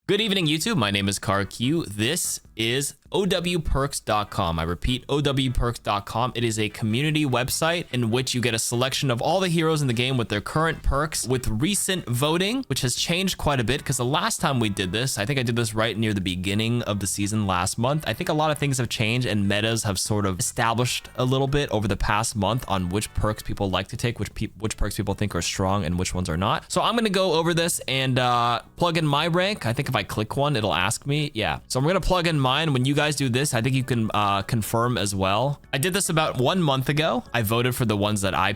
Good evening, YouTube. My name is CarQ. This is owperks.com. I repeat, owperks.com. It is a community website in which you get a selection of all the heroes in the game with their current perks with recent voting, which has changed quite a bit because the last time we did this, I think I did this right near the beginning of the season last month. I think a lot of things have changed and metas have sort of established a little bit over the past month on which perks people like to take, which perks people think are strong and which ones are not. So I'm going to go over this and plug in my rank. I think if I click one, it'll ask me. Yeah. So I'm going to plug in mine. When you guys do this, I think you can confirm as well. I did this about 1 month ago. I voted for the ones that I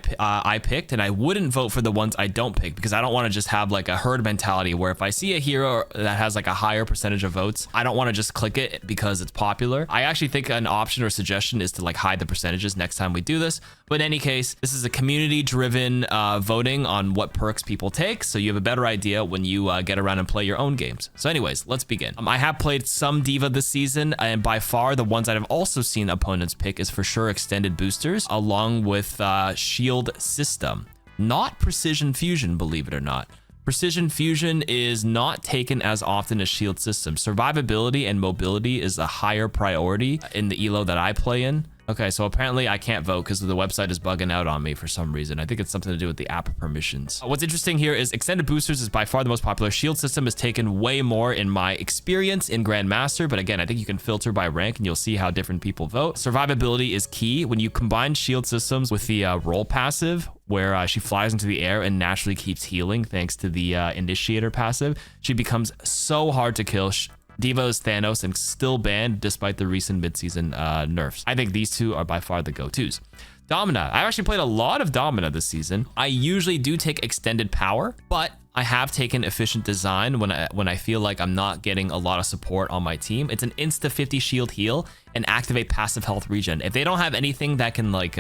picked, and I wouldn't vote for the ones I don't pick because I don't want to just have like a herd mentality where if I see a hero that has like a higher percentage of votes, I don't want to just click it because it's popular. I actually think an option or suggestion is to like hide the percentages next time we do this. But in any case, this is a community driven voting on what perks people take. So you have a better idea when you get around and play your own games. So anyways, let's begin. I have played some D.Va this season, and by far the ones that I've also seen opponents pick is for sure extended boosters along with shield system, not precision fusion, believe it or not. Precision fusion is not taken as often as shield system. Survivability and mobility is a higher priority in the elo that I play in. Okay, so apparently I can't vote because the website is bugging out on me for some reason. I think it's something to do with the app permissions. What's interesting here is extended boosters is by far the most popular. Shield system is taken way more in my experience in Grandmaster, but again, I think you can filter by rank and you'll see how different people vote. Survivability is key. When you combine shield systems with the roll passive, where she flies into the air and naturally keeps healing thanks to the initiator passive, she becomes so hard to kill. D.Va is Thanos and still banned despite the recent mid-season nerfs. I think these two are by far the go-tos. Domina. I actually played a lot of Domina this season. I usually do take extended power, but I have taken efficient design when I feel like I'm not getting a lot of support on my team. It's an insta 50 shield heal and activate passive health regen. If they don't have anything that can like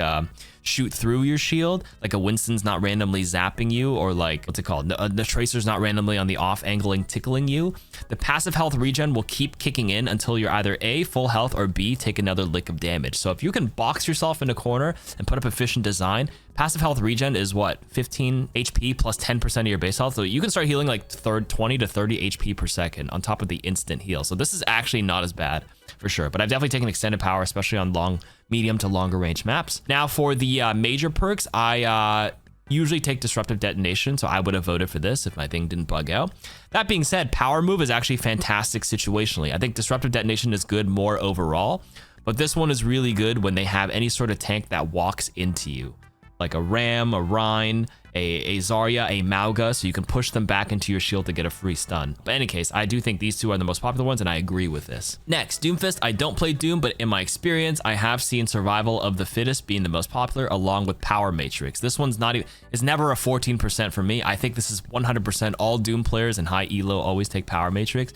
shoot through your shield, like a Winston's not randomly zapping you, or like what's it called, the Tracer's not randomly on the off angling tickling you, the passive health regen will keep kicking in until you're either A, full health, or B, take another lick of damage. So if you can box yourself in a corner and put up efficient design, passive health regen is what, 15 HP plus 10% of your base health. So you can start healing like 20 to 30 HP per second on top of the instant heal. So this is actually not as bad for sure, but I've definitely taken extended power, especially on medium to longer range maps. Now for the major perks, I usually take disruptive detonation, so I would have voted for this if my thing didn't bug out. That being said, power move is actually fantastic situationally. I think disruptive detonation is good more overall, but this one is really good when they have any sort of tank that walks into you, like a Ram, a Rein, a Zarya, a Mauga, so you can push them back into your shield to get a free stun. But in any case, I do think these two are the most popular ones, and I agree with this. Next, Doomfist. I don't play Doom, but in my experience, I have seen survival of the fittest being the most popular, along with power matrix. This one's not even, it's never a 14% for me. I think this is 100% all Doom players and high elo always take power matrix.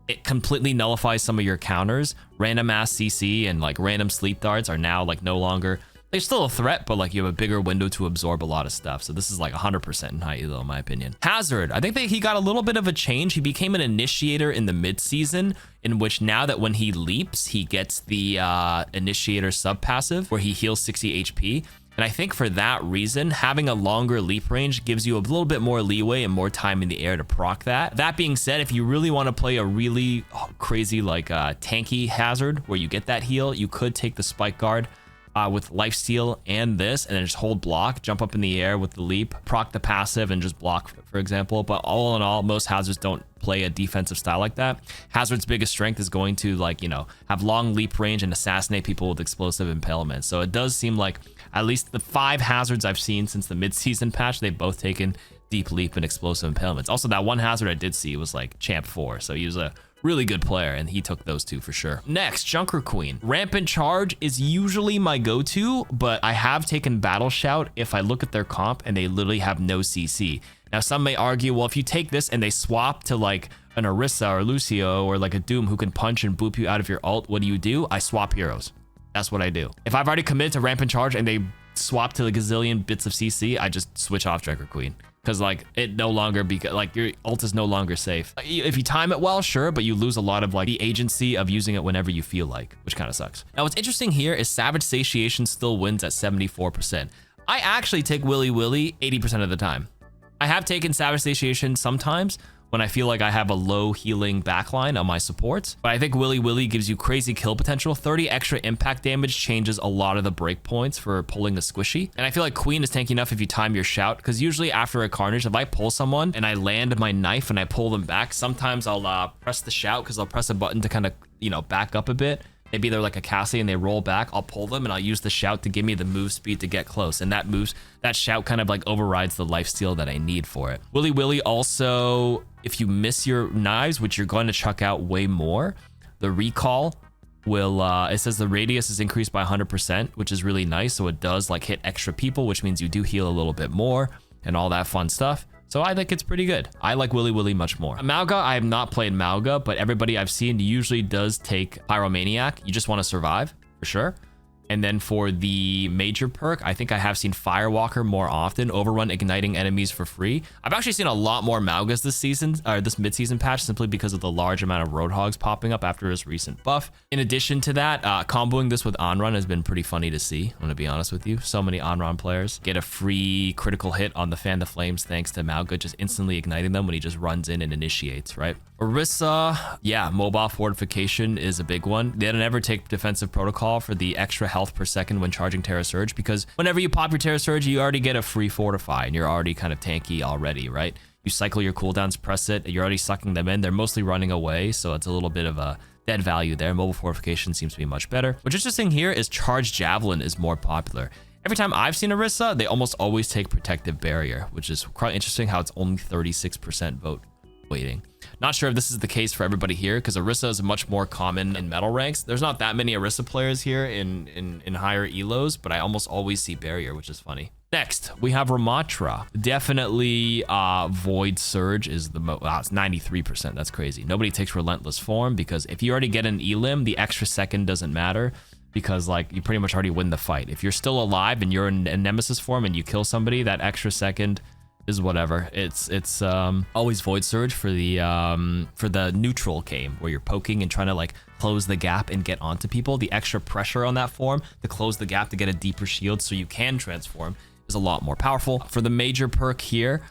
It completely nullifies some of your counters. Random ass CC and like random sleep darts are now like no longer, they're still a threat, but like you have a bigger window to absorb a lot of stuff. So this is like 100% in high elo in my opinion. Hazard. I think that he got a little bit of a change. He became an initiator in the mid-season, in which now that when he leaps, he gets the initiator sub passive where he heals 60 HP. And I think for that reason, having a longer leap range gives you a little bit more leeway and more time in the air to proc that. That being said, if you really want to play a really crazy like tanky hazard where you get that heal, you could take the spike guard with lifesteal and this, and then just hold block, jump up in the air with the leap, proc the passive, and just block, for example. But all in all, most hazards don't play a defensive style like that. Hazard's biggest strength is going to, like, you know, have long leap range and assassinate people with explosive impalement. So it does seem like at least the 5 hazards I've seen since the mid-season patch, they've both taken deep leap and explosive impalements. Also, that one hazard I did see was like champ 4, so he was a really good player, and he took those two for sure. Next, Junkrat Queen. Rampant Charge is usually my go-to, but I have taken Battle Shout if I look at their comp and they literally have no CC. Now, some may argue, well, if you take this and they swap to like an Orisa or Lucio or like a Doom who can punch and boop you out of your ult, what do? I swap heroes. That's what I do. If I've already committed to Rampant Charge and they swap to a gazillion bits of CC, I just switch off Junkrat Queen. Because like it no longer like your ult is no longer safe. If you time it well, sure, but you lose a lot of like the agency of using it whenever you feel like, which kind of sucks. Now what's interesting here is Savage Satiation still wins at 74%. I actually take Willy Willy 80% of the time. I have taken Savage Satiation sometimes when I feel like I have a low healing backline on my supports. But I think Willy Willy gives you crazy kill potential. 30 extra impact damage changes a lot of the breakpoints for pulling a squishy. And I feel like Queen is tanky enough if you time your shout, because usually after a carnage, if I pull someone and I land my knife and I pull them back, sometimes I'll press the shout because I'll press a button to kind of, you know, back up a bit. Maybe they're like a Cassidy and they roll back. I'll pull them and I'll use the shout to give me the move speed to get close. And that shout kind of like overrides the lifesteal that I need for it. Willy Willy also, if you miss your knives, which you're going to chuck out way more, the recall will, it says the radius is increased by 100%, which is really nice. So it does like hit extra people, which means you do heal a little bit more and all that fun stuff. So I think it's pretty good. I like Willy Willy much more. Mauga, I have not played Mauga, but everybody I've seen usually does take Pyromaniac. You just want to survive, for sure. And then for the major perk, I think I have seen Firewalker more often, overrun igniting enemies for free. I've actually seen a lot more Maugas this season, or this mid-season patch, simply because of the large amount of Roadhogs popping up after his recent buff. In addition to that, comboing this with Anran has been pretty funny to see, I'm gonna be honest with you. So many Anran players get a free critical hit on the Fan the Flames thanks to Mauga just instantly igniting them when he just runs in and initiates, right? Orisa, yeah, mobile fortification is a big one. They don't ever take defensive protocol for the extra health per second when charging Terra Surge, because whenever you pop your Terra Surge, you already get a free fortify and you're already kind of tanky already, right? You cycle your cooldowns, press it, you're already sucking them in. They're mostly running away, so it's a little bit of a dead value there. Mobile fortification seems to be much better. What's interesting here is Charged Javelin is more popular. Every time I've seen Orisa, they almost always take Protective Barrier, which is quite interesting how it's only 36% vote weighting. Not sure if this is the case for everybody here, because Orisa is much more common in metal ranks. There's not that many Orisa players here in higher elos, but I almost always see Barrier, which is funny. Next, we have Ramattra. Definitely Void Surge is the most, wow, it's 93%, that's crazy. Nobody takes Relentless Form, because if you already get an elim, the extra second doesn't matter, because like you pretty much already win the fight. If you're still alive and you're in Nemesis form and you kill somebody, that extra second is whatever. It's always Void Surge for the neutral game where you're poking and trying to like close the gap and get onto people. The extra pressure on that form to close the gap to get a deeper shield so you can transform is a lot more powerful. For the major perk here,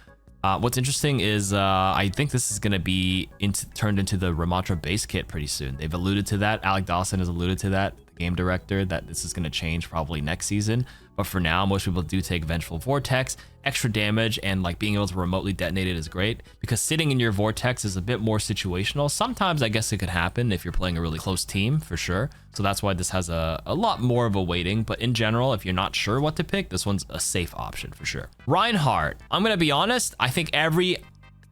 what's interesting is I think this is going to be turned into the Ramattra base kit pretty soon. They've alluded to that. Alec Dawson has alluded to that, the game director, that this is going to change probably next season. But for now, most people do take Vengeful Vortex. Extra damage and like being able to remotely detonate it is great, because sitting in your Vortex is a bit more situational. Sometimes I guess it could happen if you're playing a really close team, for sure. So that's why this has a lot more of a weighting. But in general, if you're not sure what to pick, this one's a safe option for sure. Reinhardt, I'm going to be honest, I think every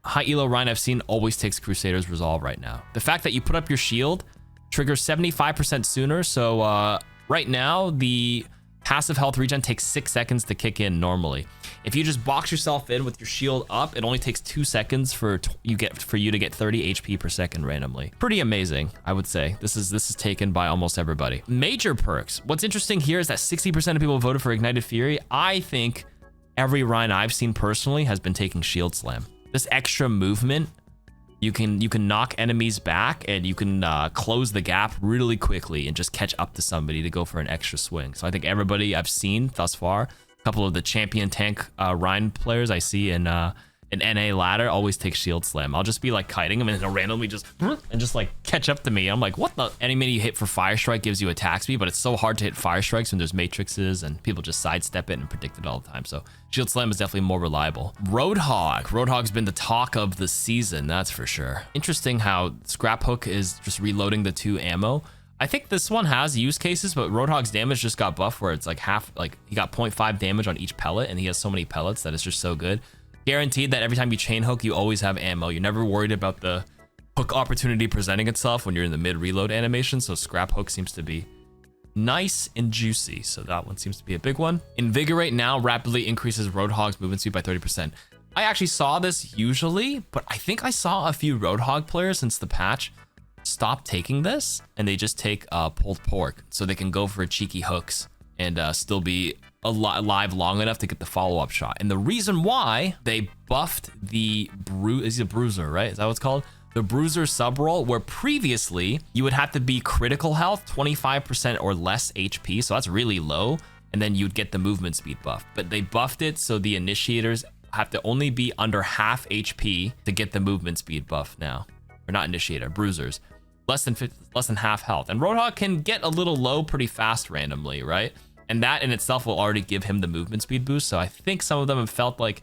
high elo Rein I've seen always takes Crusader's Resolve right now. The fact that you put up your shield triggers 75% sooner. So right now, the passive health regen takes 6 seconds to kick in normally. If you just box yourself in with your shield up, it only takes 2 seconds for you to get 30 HP per second randomly. Pretty amazing, I would say. This is taken by almost everybody. Major perks. What's interesting here is that 60% of people voted for Ignited Fury. I think every Rein I've seen personally has been taking Shield Slam. This extra movement, you can knock enemies back and you can close the gap really quickly and just catch up to somebody to go for an extra swing. So I think everybody I've seen thus far, a couple of the champion tank Rein players I see in NA ladder always take Shield Slam. I'll just be like kiting them and they'll randomly just like catch up to me. I'm like, what the? Any minute you hit for Fire Strike gives you attack speed, but it's so hard to hit Fire Strikes when there's matrixes and people just sidestep it and predict it all the time. So Shield Slam is definitely more reliable. Roadhog. Roadhog's been the talk of the season, that's for sure. Interesting how Scrap Hook is just reloading the 2 ammo. I think this one has use cases, but Roadhog's damage just got buffed where it's like half, like he got 0.5 damage on each pellet and he has so many pellets that it's just so good. Guaranteed that every time you chain hook, you always have ammo. You're never worried about the hook opportunity presenting itself when you're in the mid reload animation. So Scrap Hook seems to be nice and juicy. So that one seems to be a big one. Invigorate now rapidly increases Roadhog's movement speed by 30%. I actually saw this usually, but I think I saw a few Roadhog players since the patch stop taking this and they just take pulled pork so they can go for cheeky hooks and still be alive long enough to get the follow-up shot. And the reason why they buffed the is a bruiser, right? Is that what it's called? The bruiser sub roll, where previously you would have to be critical health 25% or less HP, so that's really low, and then you'd get the movement speed buff. But they buffed it so the initiators have to only be under half HP to get the movement speed buff now. Or not initiator, bruisers. Less than half health. And Roadhog can get a little low pretty fast randomly, right? And that in itself will already give him the movement speed boost. So I think some of them have felt like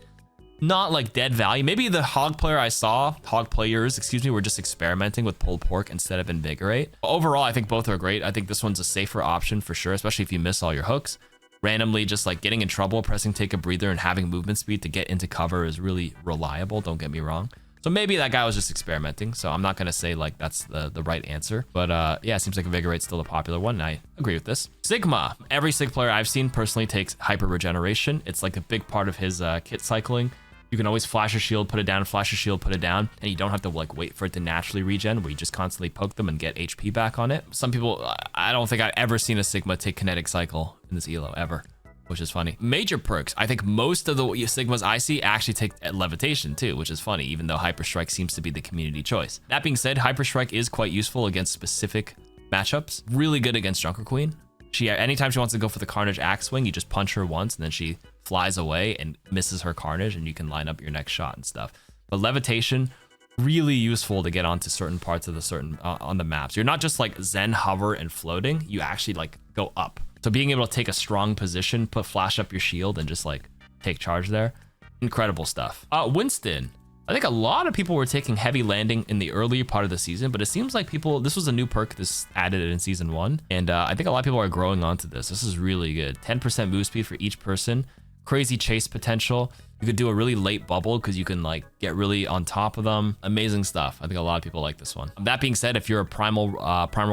not like dead value. Maybe the hog players, excuse me, were just experimenting with pulled pork instead of invigorate. But overall, I think both are great. I think this one's a safer option for sure, especially if you miss all your hooks. Randomly just like getting in trouble, pressing take a breather and having movement speed to get into cover is really reliable. Don't get me wrong. So maybe that guy was just experimenting. So I'm not going to say like that's the right answer. But yeah, it seems like Invigorate's still a popular one. And I agree with this. Sigma. Every Sig player I've seen personally takes hyper regeneration. It's like a big part of his kit cycling. You can always flash a shield, put it down, flash a shield, put it down, and you don't have to like wait for it to naturally regen where you just constantly poke them and get HP back on it. Some people, I don't think I've ever seen a Sigma take kinetic cycle in this elo ever, which is funny. Major perks. I think most of the Sigmas I see actually take levitation too, which is funny, even though Hyper Strike seems to be the community choice. That being said, Hyper Strike is quite useful against specific matchups. Really good against Junker Queen. Anytime she wants to go for the Carnage axe swing, you just punch her once and then she flies away and misses her Carnage and you can line up your next shot and stuff. But levitation, really useful to get onto certain parts of the on the maps. You're not just like Zen, hover, and floating. You actually like go up. So being able to take a strong position, flash up your shield and just like take charge there. Incredible stuff. Winston. I think a lot of people were taking heavy landing in the early part of the season, but it seems like this was a new perk this added in season 1. And I think a lot of people are growing onto this. This is really good. 10% move speed for each person. Crazy chase potential. You could do a really late bubble because you can like get really on top of them. Amazing stuff. I think a lot of people like this one. That being said, if you're a primal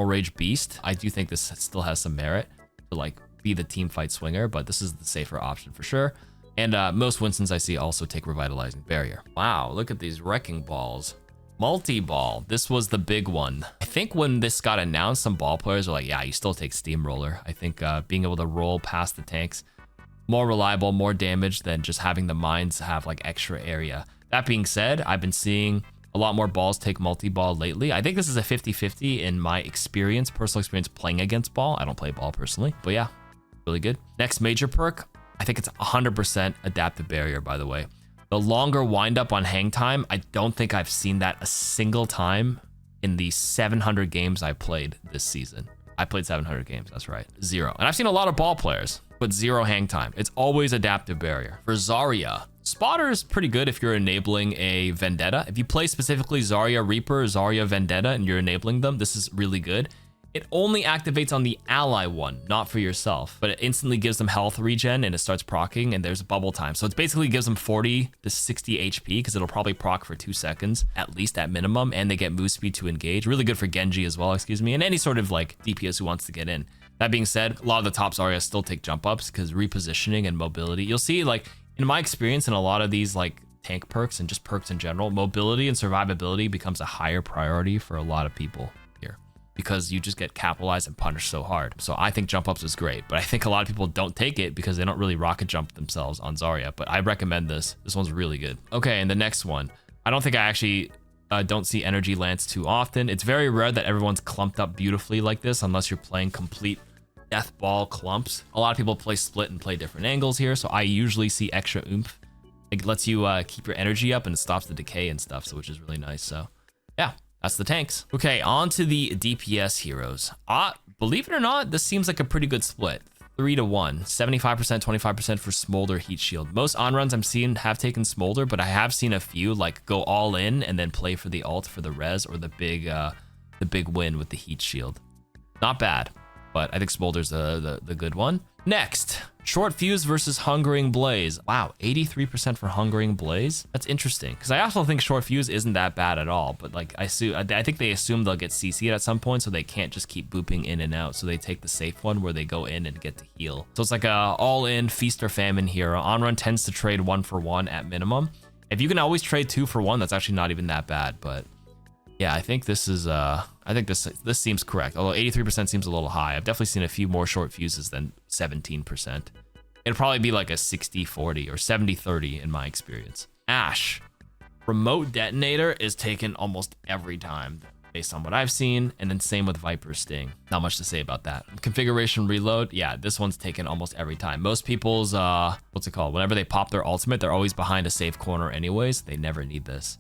rage beast, I do think this still has some merit to like be the team fight swinger, but this is the safer option for sure. And most Winstons I see also take revitalizing barrier. Wow, look at these wrecking balls. Multi-ball, this was the big one. I think when this got announced, some ball players were like, yeah, you still take steamroller. I think being able to roll past the tanks, more reliable, more damage than just having the mines have like extra area. That being said, I've been seeing a lot more balls take multi-ball lately. I think this is a 50-50 in my experience, personal experience playing against ball. I don't play ball personally, but yeah, really good. Next major perk, I think it's 100% adaptive barrier, by the way. The longer wind up on hang time, I don't think I've seen that a single time in the 700 games I played this season. I played 700 games, that's right, 0. And I've seen a lot of ball players, but 0 hang time. It's always adaptive barrier. For Zarya, Spotter is pretty good if you're enabling a Vendetta. If you play specifically Zarya Reaper, Zarya Vendetta, and you're enabling them, this is really good. It only activates on the ally one, not for yourself, but it instantly gives them health regen and it starts proccing and there's a bubble time. So it basically gives them 40 to 60 HP because it'll probably proc for 2 seconds, at least at minimum, and they get move speed to engage. Really good for Genji as well, excuse me, and any sort of like DPS who wants to get in. That being said, a lot of the top Zarya still take jump ups because repositioning and mobility. You'll see like in my experience in a lot of these like tank perks and just perks in general, mobility and survivability becomes a higher priority for a lot of people here, because you just get capitalized and punished so hard. So I think jump ups is great, but I think a lot of people don't take it because they don't really rocket jump themselves on Zarya, but I recommend this. This one's really good. Okay, and the next one. I don't think I actually don't see energy lance too often. It's very rare that everyone's clumped up beautifully like this unless you're playing complete death ball clumps. A lot of people play split and play different angles here, so I usually see extra oomph. It lets you keep your energy up and it stops the decay and stuff, so which is really nice. So yeah. That's the tanks. Okay, on to the DPS heroes. Believe it or not, this seems like a pretty good split. 3-to-1, 75%, 25% for Smolder Heat Shield. Most on-runs I'm seeing have taken Smolder, but I have seen a few like go all in and then play for the ult for the res or the big win with the Heat Shield. Not bad, but I think Smolder's the good one. Next, Short Fuse versus Hungering Blaze. Wow, 83% for Hungering Blaze. That's interesting, because I also think Short Fuse isn't that bad at all, but like I think they assume they'll get CC'd at some point, so they can't just keep booping in and out, so they take the safe one where they go in and get to heal. So it's like a all-in feast or famine hero. On-run tends to trade 1 for 1 at minimum. If you can always trade 2 for 1, that's actually not even that bad, but yeah, I think this is I think this seems correct. Although 83% seems a little high. I've definitely seen a few more short fuses than 17%. It'll probably be like a 60-40 or 70-30 in my experience. Ashe, remote detonator is taken almost every time. based on what I've seen. And then same with Viper's Sting. Not much to say about that. Configuration reload. Yeah, this one's taken almost every time. Most people's, what's it called? Whenever they pop their ultimate, they're always behind a safe corner anyways. They never need this.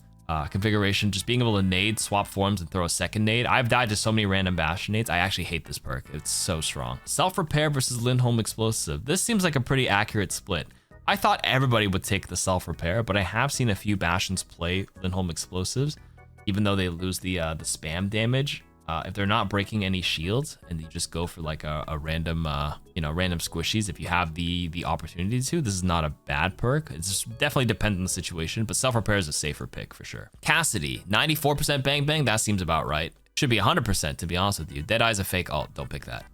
Configuration, just being able to nade, swap forms, and throw a second nade. I've died to so many random Bastion nades. I actually hate this perk. It's so strong. Self-repair versus Lindholm explosive. This seems like a pretty accurate split. I thought everybody would take the self-repair, but I have seen a few Bastions play Lindholm explosives, even though they lose the spam damage. If they're not breaking any shields and you just go for like a random, random squishies, if you have the opportunity to, this is not a bad perk. It's just definitely depends on the situation, but self-repair is a safer pick for sure. Cassidy, 94% bang bang. That seems about right. Should be 100% to be honest with you. Deadeye's a fake ult. Don't pick that.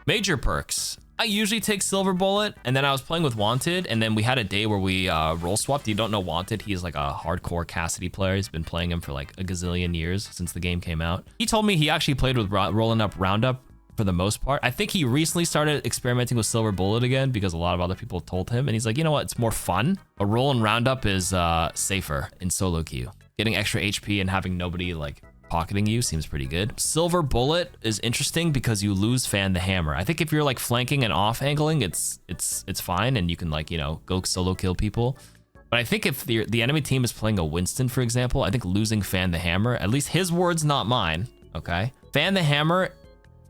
Major perks. I usually take Silver Bullet, and then I was playing with Wanted, and then we had a day where we role swapped. You don't know Wanted. He's like a hardcore Cassidy player. He's been playing him for like a gazillion years since the game came out. He told me he actually played with rolling up Roundup for the most part. I think he recently started experimenting with Silver Bullet again because a lot of other people told him, and he's like, you know what? It's more fun. A rolling Roundup is safer in solo queue. Getting extra HP and having nobody like pocketing you seems pretty good. Silver Bullet is interesting because you lose Fan the Hammer. I think if you're like flanking and off angling, it's fine and you can like, go solo kill people. But I think if the enemy team is playing a Winston, for example, I think losing Fan the Hammer, at least his words, not mine, okay? Fan the Hammer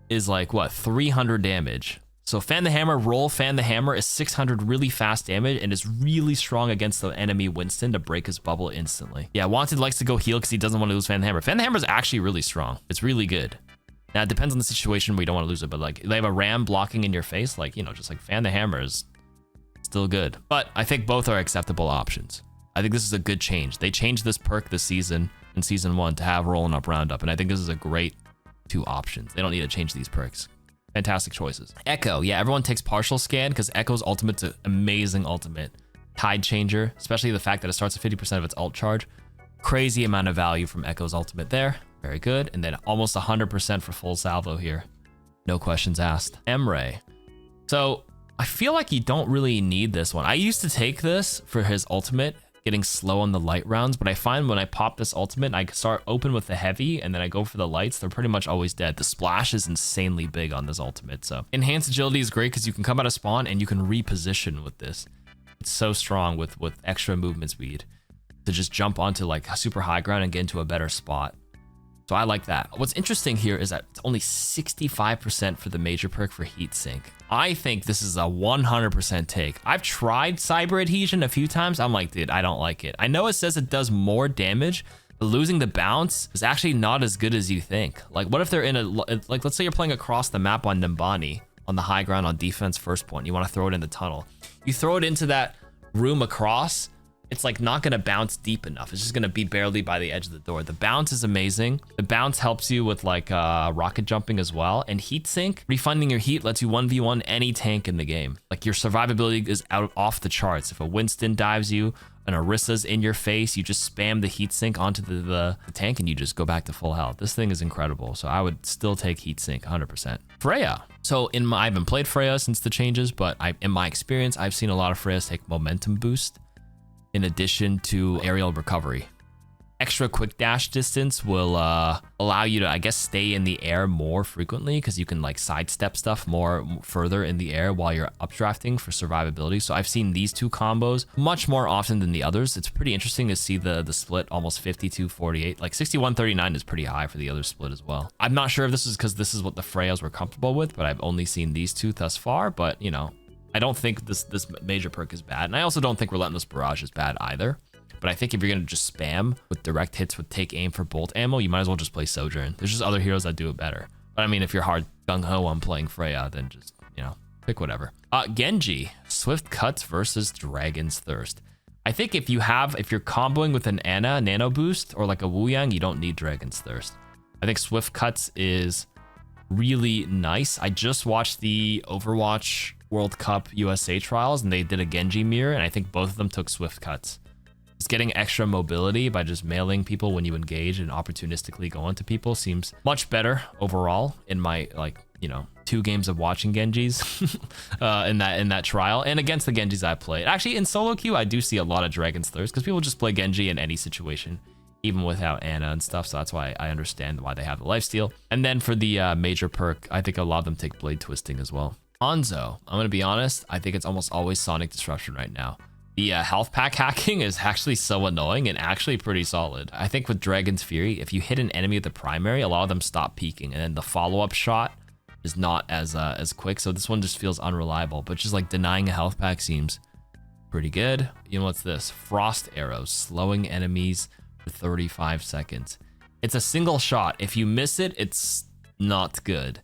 is like what, 300 damage. So Fan the Hammer, roll Fan the Hammer is 600 really fast damage and is really strong against the enemy Winston to break his bubble instantly. Yeah, Wanted likes to go heal because he doesn't want to lose Fan the Hammer. Fan the Hammer is actually really strong. It's really good. Now, it depends on the situation where you don't want to lose it, but like they have a ram blocking in your face, like, just like Fan the Hammer is still good. But I think both are acceptable options. I think this is a good change. They changed this perk this season in season 1 to have rolling up Roundup, and I think this is a great 2 options. They don't need to change these perks. Fantastic choices. Echo, yeah, everyone takes partial scan because Echo's ultimate's an amazing ultimate. Tide changer, especially the fact that it starts at 50% of its ult charge. Crazy amount of value from Echo's ultimate there. Very good. And then almost 100% for full salvo here. No questions asked. Emre. So I feel like you don't really need this one. I used to take this for his ultimate, getting slow on the light rounds, but I find when I pop this ultimate, I start open with the heavy and then I go for the lights, they're pretty much always dead. The splash is insanely big on this ultimate. So enhanced agility is great because you can come out of spawn and you can reposition with this. It's so strong with extra movement speed to just jump onto like super high ground and get into a better spot. So I like that. What's interesting here is that it's only 65% for the major perk for heat sink. I think this is a 100% take. I've tried cyber adhesion a few times. I'm like, dude, I don't like it. I know it says it does more damage, but losing the bounce is actually not as good as you think. Like, what if they're in like, let's say you're playing across the map on Nimbani on the high ground on defense first point. You want to throw it in the tunnel. You throw it into that room across, it's like not gonna bounce deep enough. It's just gonna be barely by the edge of the door. The bounce is amazing. The bounce helps you with like rocket jumping as well. And heat sink, refunding your heat lets you 1v1 any tank in the game. Like your survivability is off the charts. If a Winston dives you, an Orisa's in your face, you just spam the heat sink onto the tank and you just go back to full health. This thing is incredible. So I would still take heat sink 100%. Freja. So I haven't played Freja since the changes, but in my experience, I've seen a lot of Frejas take momentum boost in addition to aerial recovery. Extra quick dash distance will allow you to, I guess, stay in the air more frequently because you can like sidestep stuff more further in the air while you're updrafting for survivability. So I've seen these 2 combos much more often than the others. It's pretty interesting to see the split almost 52-48. Like 61-39 is pretty high for the other split as well. I'm not sure if this is because this is what the Frejas were comfortable with, but I've only seen these 2 thus far. But I don't think this major perk is bad. And I also don't think Relentless Barrage is bad either. But I think if you're going to just spam with direct hits with take aim for bolt ammo, you might as well just play Sojourn. There's just other heroes that do it better. But I mean, if you're hard gung-ho on playing Freja, then just, pick whatever. Genji, Swift Cuts versus Dragon's Thirst. I think if you're comboing with an Ana Nano Boost or like a Wu Yang, you don't need Dragon's Thirst. I think Swift Cuts is really nice. I just watched the Overwatch World Cup USA trials and they did a Genji mirror, and I think both of them took Swift Cuts. Just getting extra mobility by just mailing people when you engage and opportunistically go onto people seems much better overall in my 2 games of watching Genjis in that trial and against the Genjis I played. Actually, in solo queue, I do see a lot of Dragon's Thirst because people just play Genji in any situation. even without Ana and stuff. So that's why I understand why they have the lifesteal. And then for the major perk, I think a lot of them take blade twisting as well. Hanzo, I'm gonna be honest, I think it's almost always Sonic Disruption right now. The health pack hacking is actually so annoying and actually pretty solid. I think with Dragon's Fury, if you hit an enemy with the primary, a lot of them stop peeking, and then the follow-up shot is not as quick. So this one just feels unreliable, but just like denying a health pack seems pretty good. You know what's this? Frost arrows, slowing enemies for 35 seconds. It's a single shot. If you miss it, it's not good.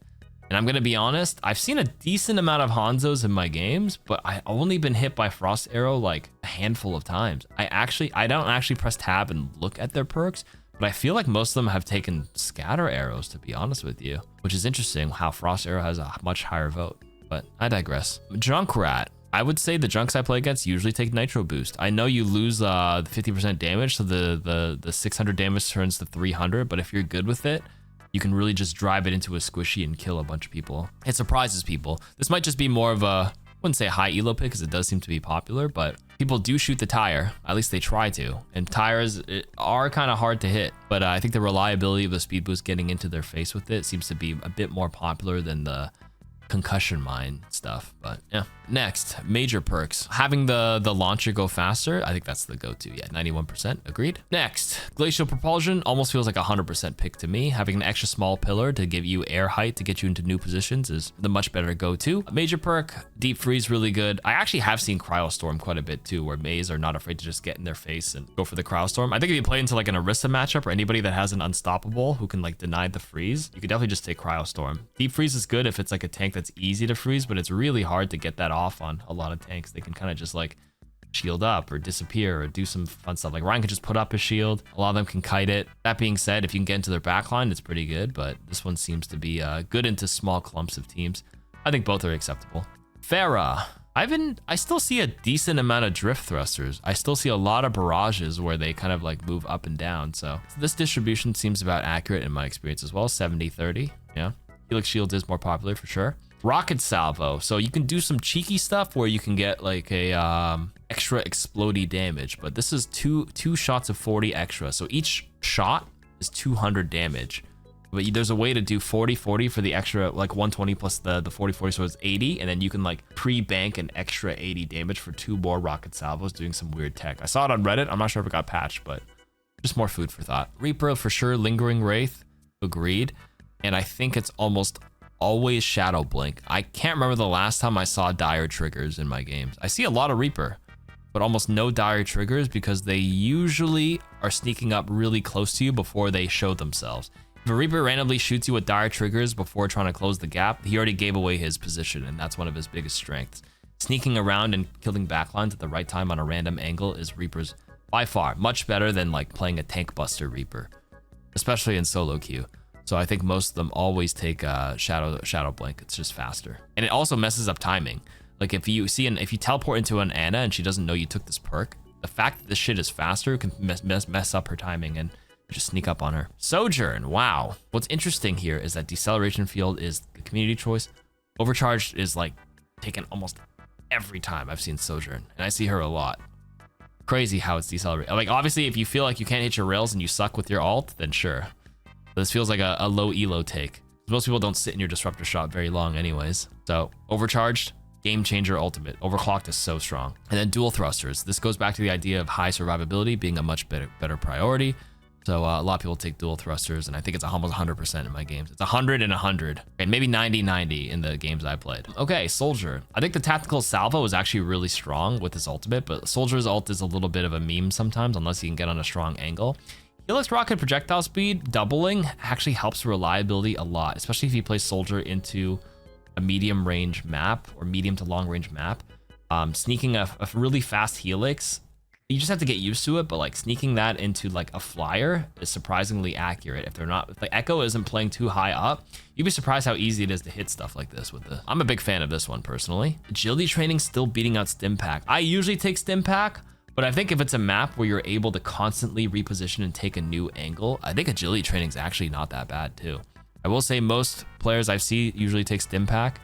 And I'm gonna be honest, I've seen a decent amount of Hanzos in my games, but I've only been hit by Frost Arrow like a handful of times. I don't actually press tab and look at their perks, but I feel like most of them have taken Scatter Arrows, to be honest with you, which is interesting how Frost Arrow has a much higher vote, but I digress. Junkrat. I would say the junks I play against usually take Nitro Boost. I know you lose 50% damage, so the 600 damage turns to 300, but if you're good with it, you can really just drive it into a squishy and kill a bunch of people. It surprises people. This might just be more of a, I wouldn't say a high elo pick because it does seem to be popular, but people do shoot the tire. At least they try to. And tires are kind of hard to hit, but I think the reliability of the speed boost getting into their face with it seems to be a bit more popular than the concussion mine stuff. But yeah, next, major perks. Having the launcher go faster, I think that's the go-to. Yeah, 91% agreed. Next, glacial propulsion almost feels like 100% pick to me. Having an extra small pillar to give you air height to get you into new positions is the much better go-to. Major perk, deep freeze, really good. I actually have seen cryostorm quite a bit too, where Mays are not afraid to just get in their face and go for the cryostorm. I think if you play into like an Orisa matchup or anybody that has an unstoppable who can like deny the freeze, you could definitely just take cryostorm. Deep freeze is good if it's like a tank that's easy to freeze, but it's really hard to get that off on a lot of tanks. They can kind of just like shield up or disappear or do some fun stuff. Like Ryan can just put up his shield. A lot of them can kite it. That being said, if you can get into their backline, it's pretty good, but this one seems to be good into small clumps of teams. I think both are acceptable. Pharah. I still see a decent amount of drift thrusters. I still see a lot of barrages where they kind of like move up and down. So this distribution seems about accurate in my experience as well. 70-30. Yeah. Helix Shield is more popular for sure. Rocket Salvo. So you can do some cheeky stuff where you can get like a extra explodey damage, but this is two shots of 40 extra. So each shot is 200 damage. But there's a way to do 40-40 for the extra, like 120 plus the 40-40, so it's 80, and then you can like pre-bank an extra 80 damage for 2 more Rocket Salvos doing some weird tech. I saw it on Reddit. I'm not sure if it got patched, but just more food for thought. Reaper for sure, Lingering Wraith, agreed. And I think it's almost always Shadow Blink. I can't remember the last time I saw dire triggers in my games. I see a lot of Reaper, but almost no dire triggers because they usually are sneaking up really close to you before they show themselves. If a Reaper randomly shoots you with dire triggers before trying to close the gap, he already gave away his position, and that's one of his biggest strengths. Sneaking around and killing backlines at the right time on a random angle is Reaper's by far much better than like playing a tank buster Reaper, especially in solo queue. So I think most of them always take Shadow Blink. It's just faster, and it also messes up timing. Like if you teleport into an Ana and she doesn't know you took this perk, the fact that this shit is faster can mess up her timing and just sneak up on her. Sojourn, wow. What's interesting here is that Deceleration Field is the community choice. Overcharged is like taken almost every time I've seen Sojourn, and I see her a lot. Crazy how it's decelerated. Like obviously if you feel like you can't hit your rails and you suck with your ult, then sure. But this feels like a low elo take. Most people don't sit in your disruptor shot very long anyways. So overcharged, game changer ultimate. Overclocked is so strong. And then dual thrusters. This goes back to the idea of high survivability being a much better priority. So a lot of people take dual thrusters, and I think it's almost 100% in my games. It's 100 and 100, and maybe 90-90 in the games I played. Okay, Soldier. I think the tactical salvo is actually really strong with his ultimate, but Soldier's ult is a little bit of a meme sometimes, unless you can get on a strong angle. Helix Rocket projectile speed doubling actually helps reliability a lot, especially if you play Soldier into a medium range map or medium to long range map. Sneaking a really fast Helix, you just have to get used to it, but like sneaking that into like a flyer is surprisingly accurate. If the Echo isn't playing too high up, you'd be surprised how easy it is to hit stuff like this with I'm a big fan of this one personally. Agility training still beating out Stim Pack. I usually take Stim Pack, but I think if it's a map where you're able to constantly reposition and take a new angle, I think agility training is actually not that bad too. I will say most players I see usually take Stim Pack,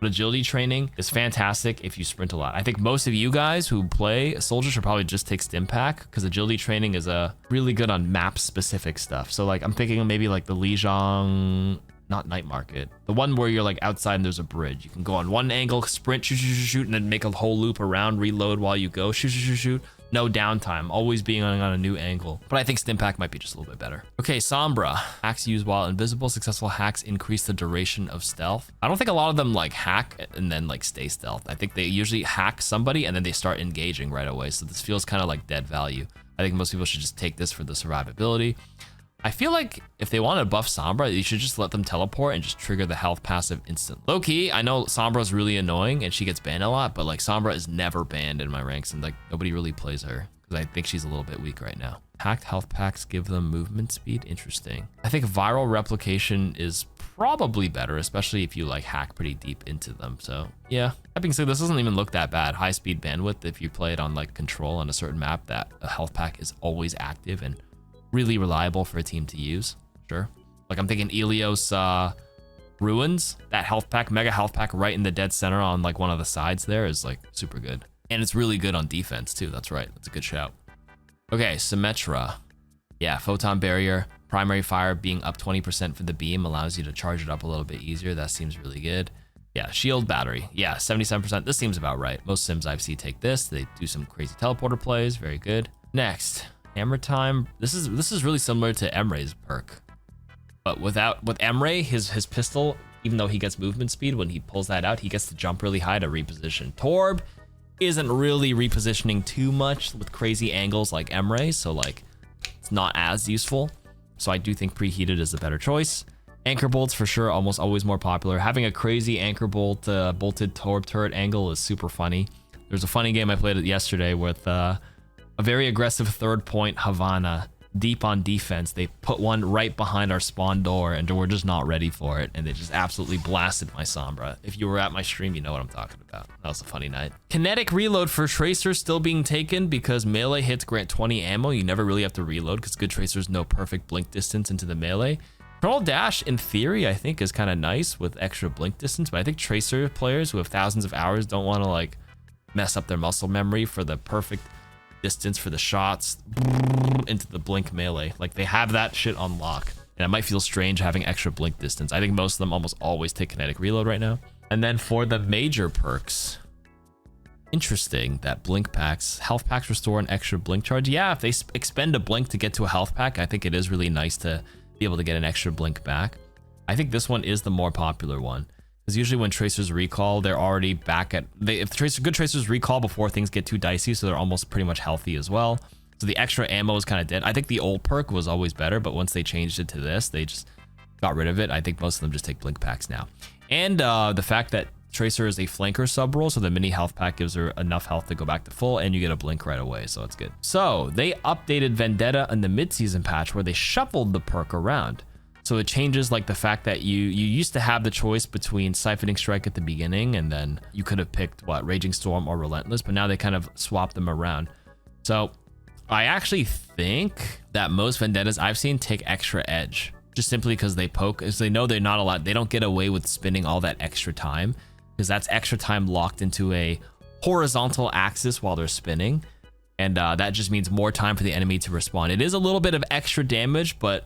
But agility training is fantastic if you sprint a lot. I think most of you guys who play Soldier should probably just take Stimpack because agility training is really good on map specific stuff. So like I'm thinking maybe like the Lijiang, not Night Market, the one where you're like outside and there's a bridge. You can go on one angle, sprint, shoot, shoot, shoot, shoot, and then make a whole loop around, reload while you go, shoot, shoot, shoot, shoot. No downtime, always being on a new angle. But I think Stimpack might be just a little bit better. Okay, Sombra. Hacks used while invisible. Successful hacks increase the duration of stealth. I don't think a lot of them like hack and then like stay stealth. I think they usually hack somebody and then they start engaging right away. So this feels kind of like dead value. I think most people should just take this for the survivability. I feel like if they want to buff Sombra, you should just let them teleport and just trigger the health passive instant. Low key, I know Sombra is really annoying and she gets banned a lot, but like Sombra is never banned in my ranks and like nobody really plays her because I think she's a little bit weak right now. Hacked health packs give them movement speed. Interesting. I think viral replication is probably better, especially if you like hack pretty deep into them. So yeah, that being said, this doesn't even look that bad. High speed bandwidth, if you play it on like control on a certain map, that a health pack is always active and really reliable for a team to use. Sure. Like I'm thinking Ilios Ruins, that health pack, mega health pack right in the dead center on like one of the sides there is like super good. And it's really good on defense too. That's right. That's a good shout. Okay, Symmetra. Yeah, photon barrier, primary fire being up 20% for the beam allows you to charge it up a little bit easier. That seems really good. Yeah, shield battery. Yeah, 77%. This seems about right. Most sims I've seen take this. They do some crazy teleporter plays. Very good. Next. Hammer time. This is really similar to Emre's perk, but with Emre, his pistol, even though he gets movement speed, when he pulls that out, he gets to jump really high to reposition. Torb isn't really repositioning too much with crazy angles like Emre, so like it's not as useful. So I do think preheated is a better choice. Anchor bolts for sure, almost always more popular. Having a crazy anchor bolt bolted Torb turret angle is super funny. There's a funny game I played yesterday with a very aggressive third point Havana deep on defense. They put one right behind our spawn door and we're just not ready for it. And they just absolutely blasted my Sombra. If you were at my stream, you know what I'm talking about. That was a funny night. Kinetic reload for Tracers still being taken because melee hits grant 20 ammo. You never really have to reload because good Tracers know perfect blink distance into the melee. Control dash in theory, I think is kind of nice with extra blink distance, but I think Tracer players who have thousands of hours don't want to like mess up their muscle memory for the perfect distance for the shots into the blink melee. Like they have that shit on lock, and it might feel strange having extra blink distance. I think most of them almost always take kinetic reload right now. And then for the major perks, interesting that blink packs, health packs restore an extra blink charge. Yeah, if they expend a blink to get to a health pack, I think it is really nice to be able to get an extra blink back. I think this one is the more popular one. Because usually when Tracers recall, they're already back at... good Tracers recall before things get too dicey, so they're almost pretty much healthy as well. So the extra ammo is kind of dead. I think the old perk was always better, but once they changed it to this, they just got rid of it. I think most of them just take blink packs now. And the fact that Tracer is a flanker sub role, so the mini health pack gives her enough health to go back to full, and you get a blink right away, so it's good. So they updated Vendetta in the mid-season patch where they shuffled the perk around. So it changes like the fact that you used to have the choice between Siphoning Strike at the beginning, and then you could have picked what, Raging Storm or Relentless, but now they kind of swapped them around. So I actually think that most Vendettas I've seen take extra edge, just simply because they poke, as they know they're not allowed, they don't get away with spending all that extra time, because that's extra time locked into a horizontal axis while they're spinning, and that just means more time for the enemy to respawn. It is a little bit of extra damage, but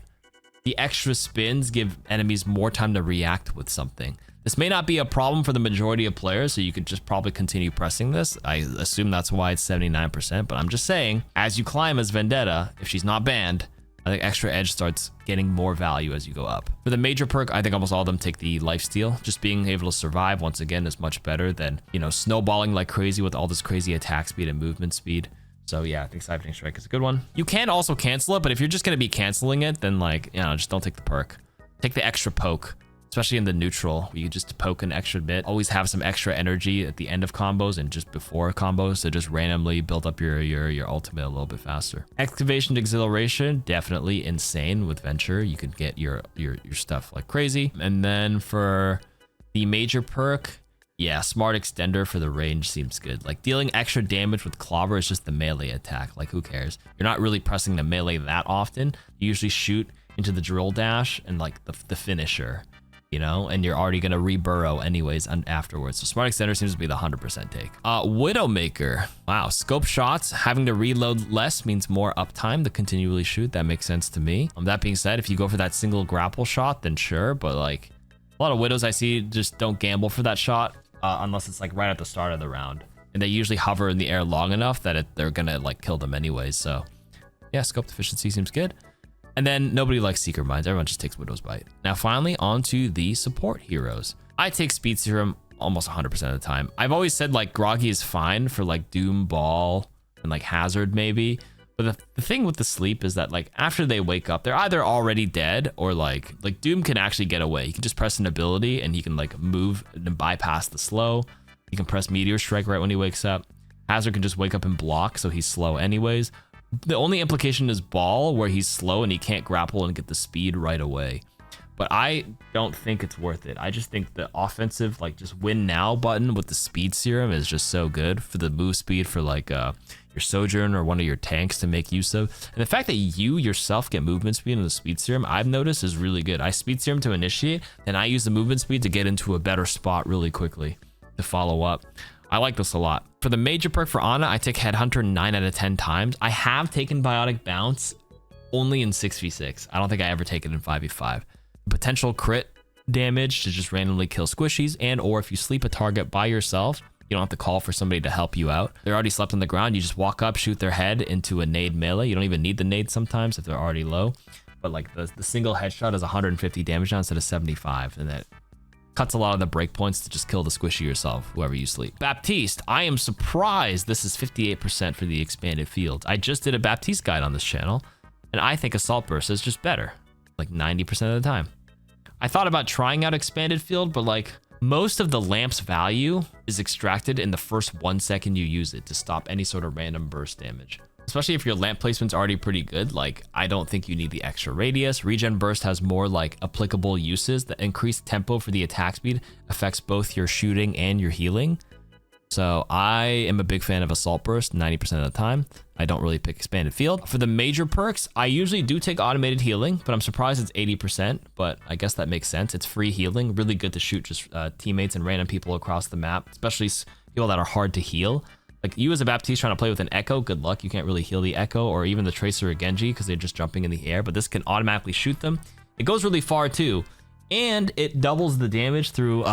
the extra spins give enemies more time to react with something. This may not be a problem for the majority of players, so you could just probably continue pressing this. I assume that's why it's 79%, but I'm just saying, as you climb as Vendetta, if she's not banned, I think extra edge starts getting more value as you go up. For the major perk, I think almost all of them take the lifesteal. Just being able to survive, once again, is much better than, you know, snowballing like crazy with all this crazy attack speed and movement speed. So yeah, I think Siphoning Strike is a good one. You can also cancel it, but if you're just going to be canceling it, then like, you know, just don't take the perk. Take the extra poke, especially in the neutral, where you just poke an extra bit. Always have some extra energy at the end of combos and just before combos to just randomly build up your ultimate a little bit faster. Excavation Exhilaration, definitely insane with Venture. You could get your stuff like crazy. And then for the major perk, yeah, Smart Extender for the range seems good. Like dealing extra damage with Clobber is just the melee attack. Like who cares? You're not really pressing the melee that often. You usually shoot into the drill dash and like the finisher. you know, and you're already gonna re-burrow anyways and afterwards. So smart extender seems to be the 100% take. Widowmaker. Wow, scope shots, having to reload less means more uptime to continually shoot. That makes sense to me. That being said, if you go for that single grapple shot, then sure, but like a lot of widows I see just don't gamble for that shot unless it's like right at the start of the round. And they usually hover in the air long enough that they're gonna like kill them anyways. So yeah, scope efficiency seems good. And then nobody likes Seeker Mines. Everyone just takes Widow's Bite. Now, finally, on to the support heroes. I take Speed Serum almost 100% of the time. I've always said like Groggy is fine for like Doom, Ball, and like Hazard maybe. But the thing with the sleep is that like after they wake up, they're either already dead or like Doom can actually get away. He can just press an ability and he can like move and bypass the slow. He can press Meteor Strike right when he wakes up. Hazard can just wake up and block, so he's slow anyways. The only implication is Ball, where he's slow and he can't grapple and get the speed right away. But I don't think it's worth it. I just think the offensive, like just win now button with the speed serum is just so good for the move speed for like your Sojourn or one of your tanks to make use of. And the fact that you yourself get movement speed in the speed serum, I've noticed is really good. I speed serum to initiate, and I use the movement speed to get into a better spot really quickly to follow up. I like this a lot. For the major perk for Ana, I take Headhunter 9 out of 10 times. I have taken Biotic Bounce only in 6v6. I don't think I ever take it in 5v5. Potential crit damage to just randomly kill squishies, and or if you sleep a target by yourself, you don't have to call for somebody to help you out. They're already slept on the ground. You just walk up, shoot their head into a nade melee. You don't even need the nade sometimes if they're already low. But like the single headshot is 150 damage now instead of 75, and that cuts a lot of the breakpoints to just kill the squishy yourself, whoever you sleep. Baptiste, I am surprised this is 58% for the expanded field. I just did a Baptiste guide on this channel, and I think Assault Burst is just better, like 90% of the time. I thought about trying out expanded field, but like most of the lamp's value is extracted in the first 1 second you use it to stop any sort of random burst damage. Especially if your lamp placement's already pretty good, like I don't think you need the extra radius. Regen Burst has more like applicable uses. The increased tempo for the attack speed affects both your shooting and your healing. So I am a big fan of Assault Burst 90% of the time. I don't really pick expanded field. For the major perks, I usually do take automated healing, but I'm surprised it's 80%, but I guess that makes sense. It's free healing, really good to shoot just teammates and random people across the map, especially people that are hard to heal. Like you as a Baptiste trying to play with an Echo, good luck. You can't really heal the Echo or even the Tracer or Genji because they're just jumping in the air, but this can automatically shoot them. It goes really far too, and it doubles the damage through